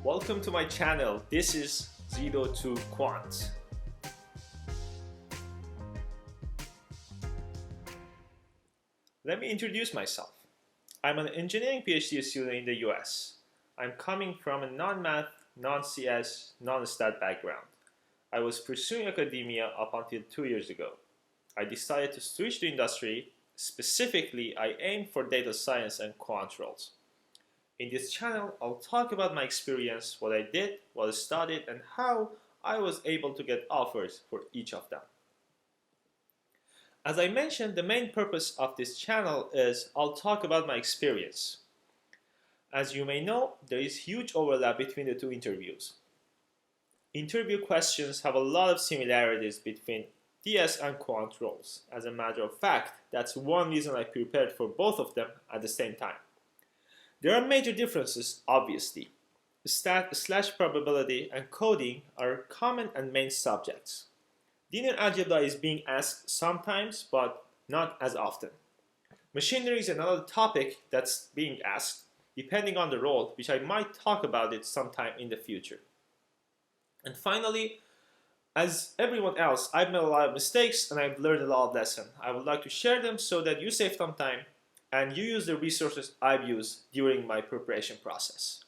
Welcome to my channel. This is 02 Quant. Let me introduce myself. I'm an engineering PhD student in the US. I'm coming from a non-math, non-CS, non-stat background. I was pursuing academia up until 2 years ago. I decided to switch to industry. Specifically, I aimed for data science and quant roles. In this channel, I'll talk about my experience, what I did, what I studied, and how I was able to get offers for each of them. As I mentioned, the main purpose of this channel is I'll talk about my experience. As you may know, there is huge overlap between the two interviews. Interview questions have a lot of similarities between DS and quant roles. As a matter of fact, that's one reason I prepared for both of them at the same time. There are major differences, obviously. Stat/probability and coding are common and main subjects. Linear algebra is being asked sometimes, but not as often. Machine learning is another topic that's being asked, depending on the role, which I might talk about it sometime in the future. And finally, as everyone else, I've made a lot of mistakes and I've learned a lot of lessons. I would like to share them so that you save some time and you use the resources I've used during my preparation process.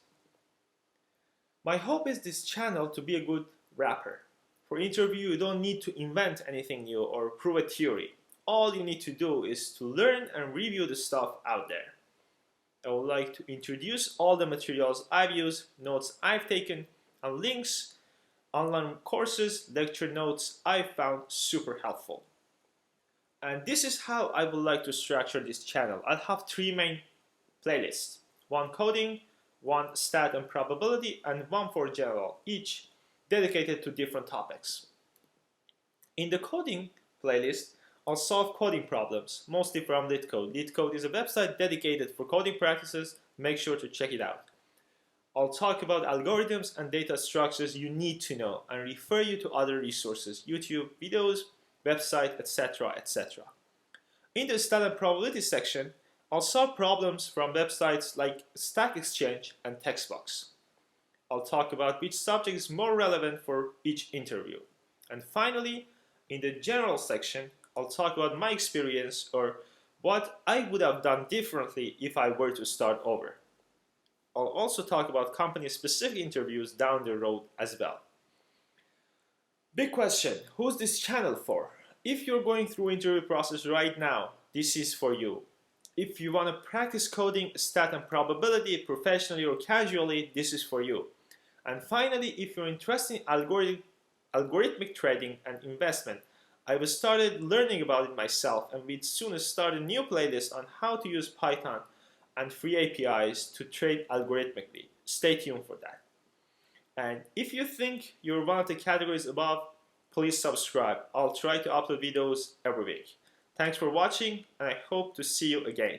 My hope is this channel to be a good wrapper. For interview, you don't need to invent anything new or prove a theory. All you need to do is to learn and review the stuff out there. I would like to introduce all the materials I've used, notes I've taken, and links, online courses, lecture notes I found super helpful. And this is how I would like to structure this channel. I'll have 3 main playlists. One coding, one stat and probability, and one for general, each dedicated to different topics. In the coding playlist, I'll solve coding problems, mostly from LeetCode. LeetCode is a website dedicated for coding practices. Make sure to check it out. I'll talk about algorithms and data structures you need to know and refer you to other resources, YouTube videos, website, etc., etc. In the stat and probability section, I'll solve problems from websites like Stack Exchange and Textbox. I'll talk about which subject is more relevant for each interview. And finally, in the general section, I'll talk about my experience or what I would have done differently if I were to start over. I'll also talk about company-specific interviews down the road as well. Big question, who's this channel for? If you're going through interview process right now, this is for you. If you want to practice coding, stat and probability professionally or casually, this is for you. And finally, if you're interested in algorithmic trading and investment, I've started learning about it myself and we'd soon start a new playlist on how to use Python and free APIs to trade algorithmically. Stay tuned for that. And if you think you're one of the categories above, please subscribe. I'll try to upload videos every week. Thanks for watching and I hope to see you again.